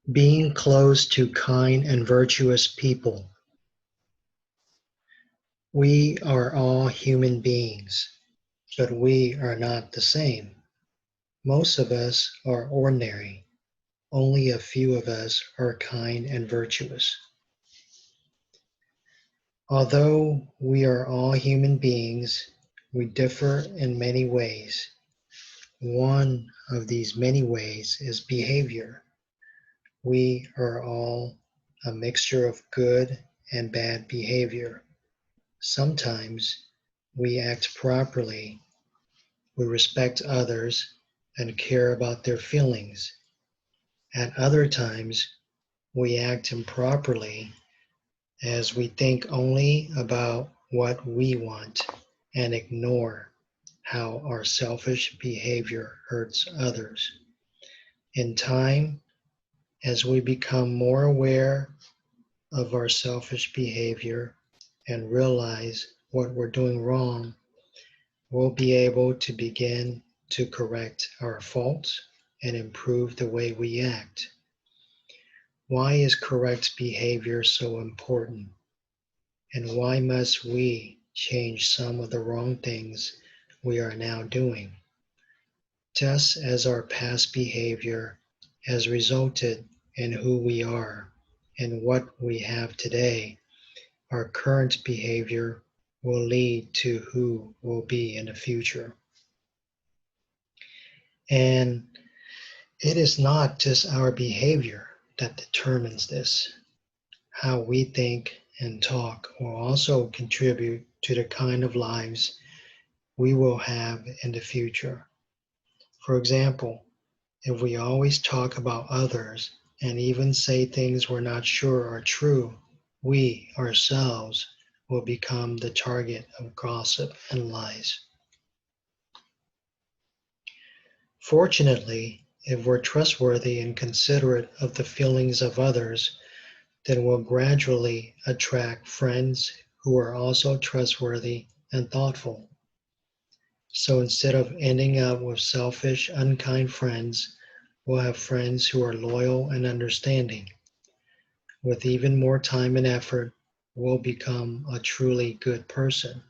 Being close to kind and virtuous people. We are all human beings, but we are not the same. Most of us are ordinary. Only a few of us are kind and virtuous. Although we are all human beings, we differ in many ways. One of these many ways is behavior. We are all a mixture of good and bad behavior. Sometimes we act properly, we respect others and care about their feelings. At other times, we act improperly as we think only about what we want and ignore how our selfish behavior hurts others. In time, as we become more aware of our selfish behavior and realize what we're doing wrong, we'll be able to begin to correct our faults and improve the way we act. Why is correct behavior so important? And why must we change some of the wrong things we are now doing? Just as our past behavior has resulted in who we are and what we have today, our current behavior will lead to who we'll be in the future. And it is not just our behavior that determines this. How we think and talk will also contribute to the kind of lives we will have in the future. For example, if we always talk about others and even say things we're not sure are true, we ourselves will become the target of gossip and lies. Fortunately, if we're trustworthy and considerate of the feelings of others, then we'll gradually attract friends who are also trustworthy and thoughtful. So instead of ending up with selfish, unkind friends, we'll have friends who are loyal and understanding. With even more time and effort, we'll become a truly good person.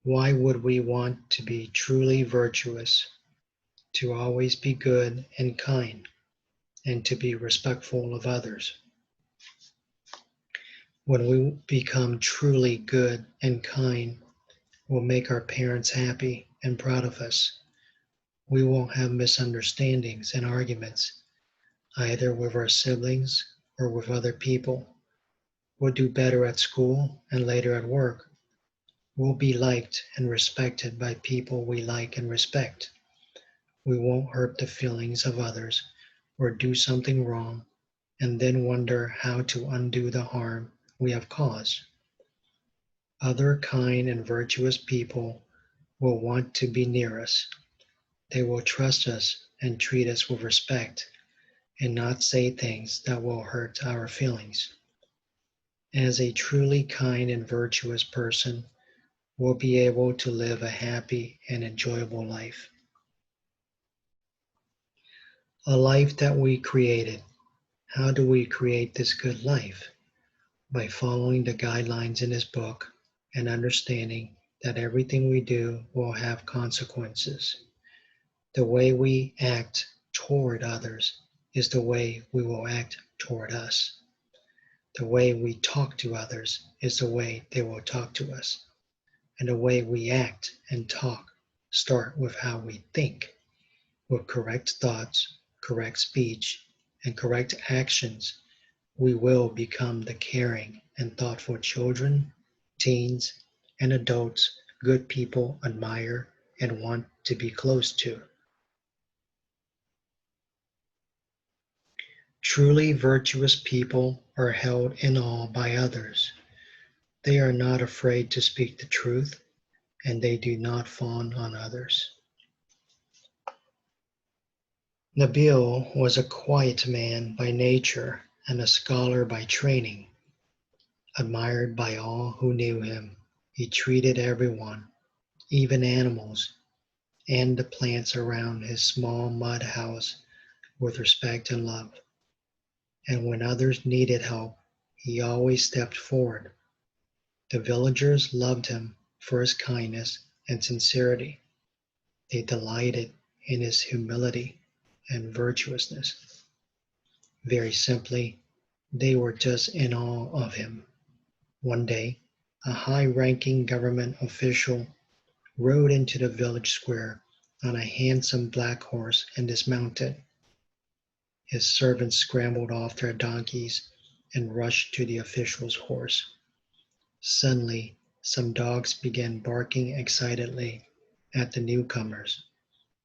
Why would we want to be truly virtuous? To always be good and kind, and to be respectful of others. When we become truly good and kind, we'll make our parents happy and proud of us. We won't have misunderstandings and arguments, either with our siblings or with other people. We'll do better at school and later at work. We'll be liked and respected by people we like and respect. We won't hurt the feelings of others or do something wrong and then wonder how to undo the harm we have caused. Other kind and virtuous people will want to be near us. They will trust us and treat us with respect and not say things that will hurt our feelings. As a truly kind and virtuous person, we'll be able to live a happy and enjoyable life. A life that we created. How do we create this good life? By following the guidelines in this book and understanding that everything we do will have consequences. The way we act toward others is the way we will act toward us. The way we talk to others is the way they will talk to us. And the way we act and talk start with how we think. With correct thoughts, correct speech, and correct actions, we will become the caring and thoughtful children, teens, and adults good people admire and want to be close to. Truly virtuous people are held in awe by others. They are not afraid to speak the truth, and they do not fawn on others. Nabil was a quiet man by nature and a scholar by training. Admired by all who knew him, he treated everyone, even animals, and the plants around his small mud house with respect and love. and when others needed help, he always stepped forward. The villagers loved him for his kindness and sincerity. They delighted in his humility and virtuousness. Very simply, they were just in awe of him. One day, a high-ranking government official rode into the village square on a handsome black horse and dismounted. His servants scrambled off their donkeys and rushed to the official's horse. Suddenly, some dogs began barking excitedly at the newcomers,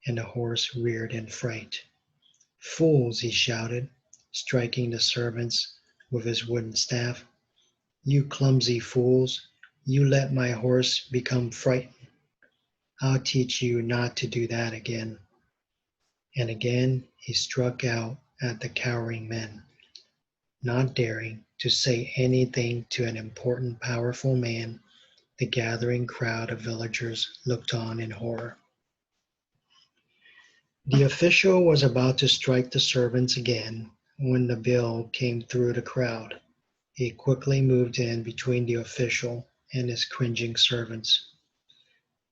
and the horse reared in fright. "Fools!" he shouted, striking the servants with his wooden staff. "You clumsy fools! You let my horse become frightened. I'll teach you not to do that again." And again he struck out at the cowering men. Not daring to say anything to an important, powerful man, the gathering crowd of villagers looked on in horror. The official was about to strike the servants again when the bill came through the crowd. He quickly moved in between the official and his cringing servants.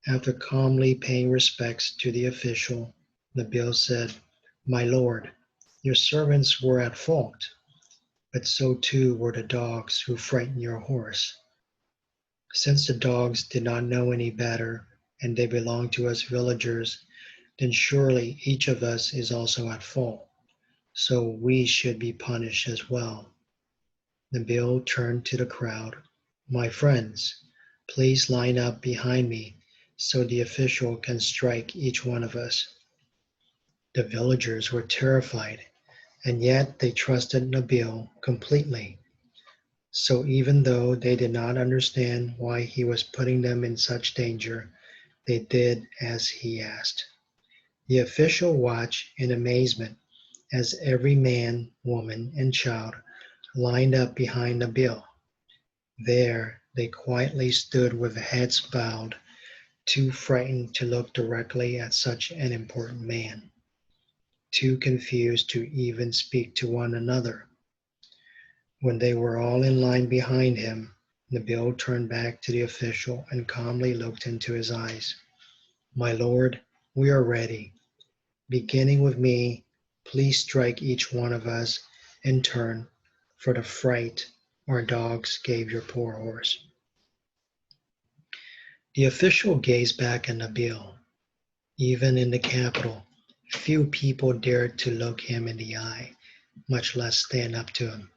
After calmly paying respects to the official, the bill said, "My lord, your servants were at fault, but so too were the dogs who frightened your horse. Since the dogs did not know any better and they belong to us villagers, then surely each of us is also at fault, so we should be punished as well." The bill turned to the crowd. "My friends, please line up behind me so the official can strike each one of us." The villagers were terrified, and yet they trusted Nabil completely. So even though they did not understand why he was putting them in such danger, they did as he asked. The official watched in amazement as every man, woman, and child lined up behind Nabil. There they quietly stood with heads bowed, too frightened to look directly at such an important man, too confused to even speak to one another. When they were all in line behind him, Nabil turned back to the official and calmly looked into his eyes. "My lord, we are ready. Beginning with me, please strike each one of us in turn for the fright our dogs gave your poor horse." The official gazed back at Nabil. Even in the capital, few people dared to look him in the eye, much less stand up to him.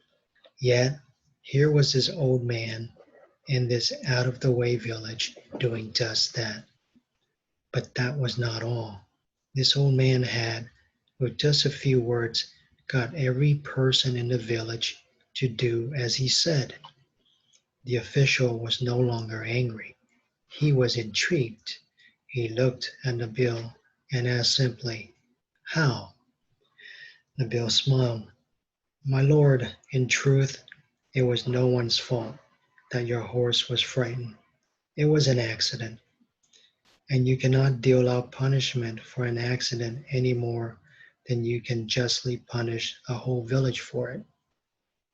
Yet, here was this old man in this out-of-the-way village doing just that. But that was not all. This old man had, with just a few words, got every person in the village to do as he said. The official was no longer angry. He was intrigued. He looked at Nabil and asked simply, "How?" Nabil smiled. "My lord, in truth, it was no one's fault that your horse was frightened. It was an accident, and you cannot deal out punishment for an accident any more than you can justly punish a whole village for it.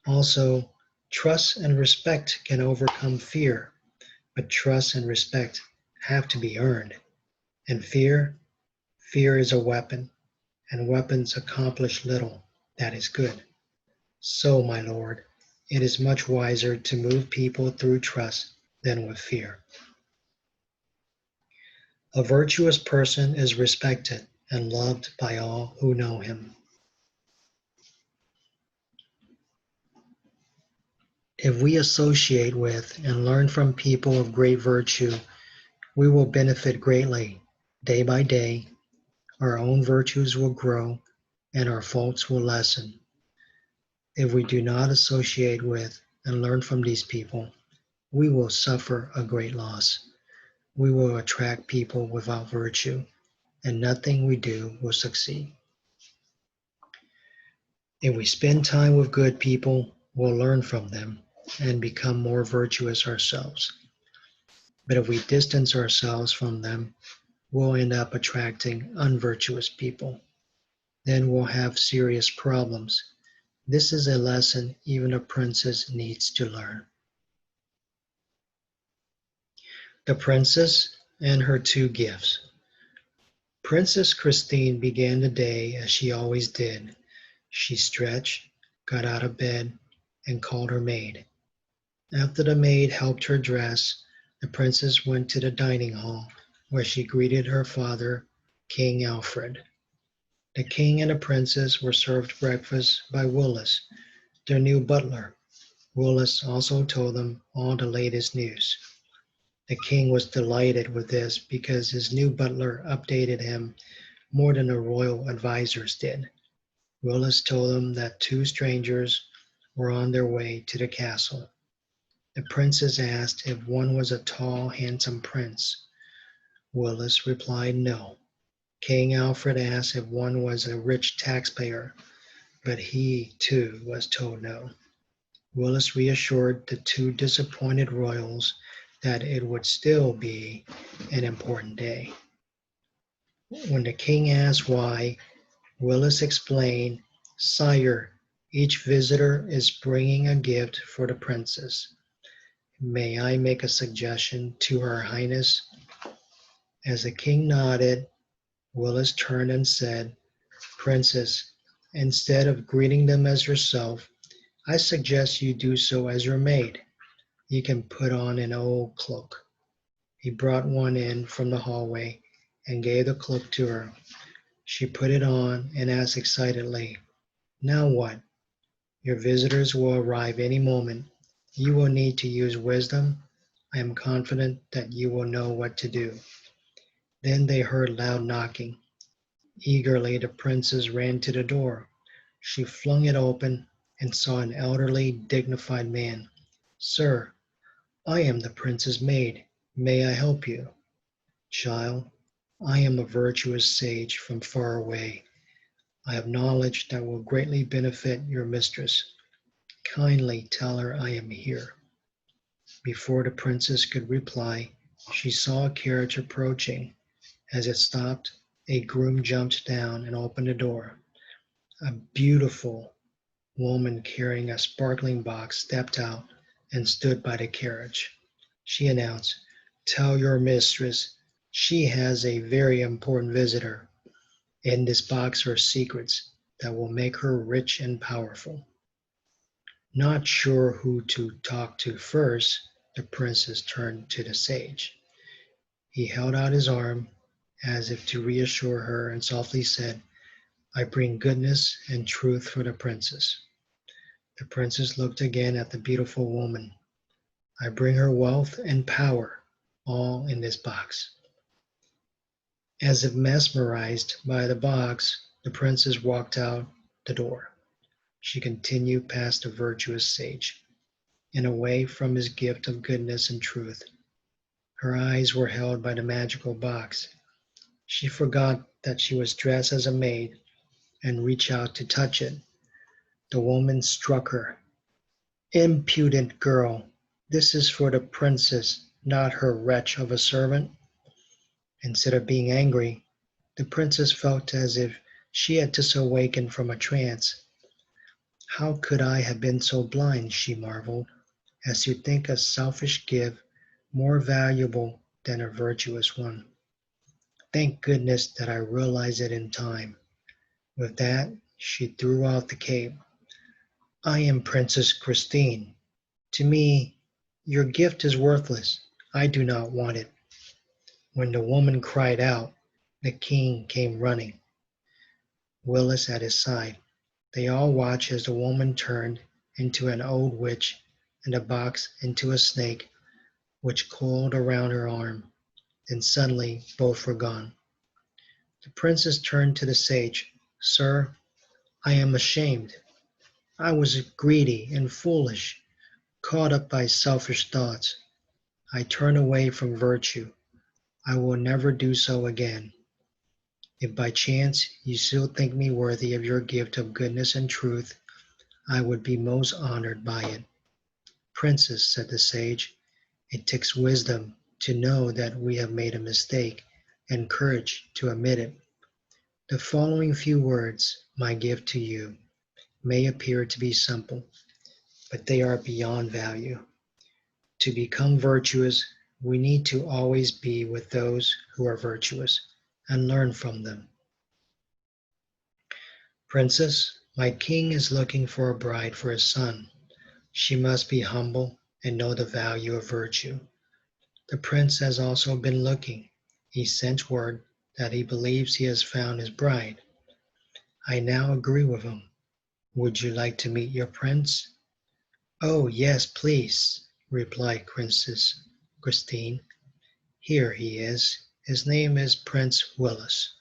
Also, trust and respect can overcome fear, but trust and respect have to be earned. And fear is a weapon, and weapons accomplish little that is good. So, my lord, it is much wiser to move people through trust than with fear." A virtuous person is respected and loved by all who know him. If we associate with and learn from people of great virtue, we will benefit greatly. Day by day, our own virtues will grow and our faults will lessen. If we do not associate with and learn from these people, we will suffer a great loss. We will attract people without virtue, and nothing we do will succeed. If we spend time with good people, we'll learn from them and become more virtuous ourselves. But if we distance ourselves from them, we'll end up attracting unvirtuous people. Then we'll have serious problems This is a lesson even a princess needs to learn. The Princess and Her Two Gifts. Princess Christine began the day as she always did. She stretched, got out of bed, and called her maid. After the maid helped her dress, the princess went to the dining hall, where she greeted her father, King Alfred. The king and the princess were served breakfast by Willis, their new butler. Willis also told them all the latest news. The king was delighted with this because his new butler updated him more than the royal advisors did. Willis told them that two strangers were on their way to the castle. The princess asked if one was a tall, handsome prince. Willis replied no. King Alfred asked if one was a rich taxpayer, but he, too, was told no. Willis reassured the two disappointed royals that it would still be an important day. When the king asked why, Willis explained, "Sire, each visitor is bringing a gift for the princess. May I make a suggestion to Her Highness?" As the king nodded, Willis turned and said, "Princess, instead of greeting them as yourself, I suggest you do so as your maid. You can put on an old cloak." He brought one in from the hallway and gave the cloak to her. She put it on and asked excitedly, "Now what? Your visitors will arrive any moment. You will need to use wisdom. I am confident that you will know what to do." Then they heard loud knocking. Eagerly, the princess ran to the door. She flung it open and saw an elderly, dignified man. "Sir, I am the prince's maid. May I help you?" "Child, I am a virtuous sage from far away. I have knowledge that will greatly benefit your mistress. Kindly tell her I am here." Before the princess could reply, she saw a carriage approaching. As it stopped, a groom jumped down and opened the door. A beautiful woman carrying a sparkling box stepped out and stood by the carriage. She announced, "Tell your mistress she has a very important visitor. In this box are secrets that will make her rich and powerful." Not sure who to talk to first, the princess turned to the sage. He held out his arm as if to reassure her and softly said, "I bring goodness and truth for the princess." The princess looked again at the beautiful woman. "I bring her wealth and power, all in this box." As if mesmerized by the box, the princess walked out the door. She continued past the virtuous sage and away from his gift of goodness and truth. Her eyes were held by the magical box. She forgot that she was dressed as a maid and reached out to touch it. The woman struck her. "Impudent girl! This is for the princess, not her wretch of a servant." Instead of being angry, the princess felt as if she had just awakened from a trance. "How could I have been so blind," she marveled, "as to think a selfish gift more valuable than a virtuous one? Thank goodness that I realized it in time." With that, she threw out the cape. "I am Princess Christine. To me, your gift is worthless. I do not want it." When the woman cried out, the king came running, Willis at his side. They all watched as the woman turned into an old witch and the box into a snake, which coiled around her arm. Then suddenly both were gone. The princess turned to the sage. "Sir, I am ashamed. I was greedy and foolish, caught up by selfish thoughts. I turn away from virtue. I will never do so again. If by chance you still think me worthy of your gift of goodness and truth, I would be most honored by it." "Princess," said the sage, "it takes wisdom to know that we have made a mistake and courage to admit it. The following few words, my gift to you. may appear to be simple, but they are beyond value. To become virtuous, we need to always be with those who are virtuous and learn from them. Princess, my king is looking for a bride for his son. She must be humble and know the value of virtue. The prince has also been looking. He sent word that he believes he has found his bride. I now agree with him. Would you like to meet your prince? Oh, yes, please, replied Princess Christine. Here he is. His name is Prince Willis.